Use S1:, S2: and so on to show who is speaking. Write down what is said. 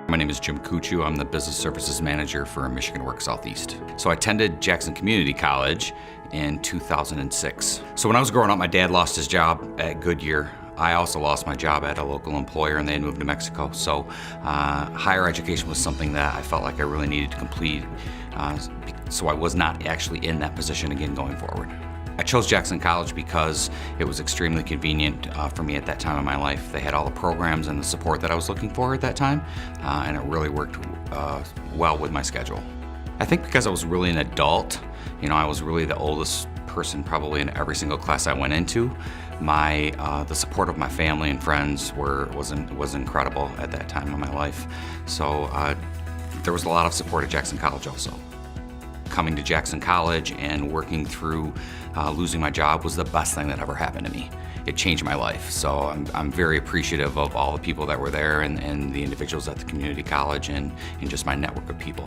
S1: My name is Jim Coutu. I'm the Business Services Manager for Michigan Work Southeast. So I attended Jackson Community College in 2006. So when I was growing up, my dad lost his job at Goodyear. I also lost my job at a local employer and they had moved to Mexico. So higher education was something that I felt like I really needed to complete. So I was not actually in that position again going forward. I chose Jackson College because it was extremely convenient for me at that time in my life. They had all the programs and the support that I was looking for at that time, and it really worked well with my schedule. I think because I was really an adult, I was really the oldest person probably in every single class I went into. The support of my family and friends was incredible at that time in my life. So there was a lot of support at Jackson College also. Coming to Jackson College and working through losing my job was the best thing that ever happened to me. It changed my life. So I'm very appreciative of all the people that were there and the individuals at the community college and just my network of people.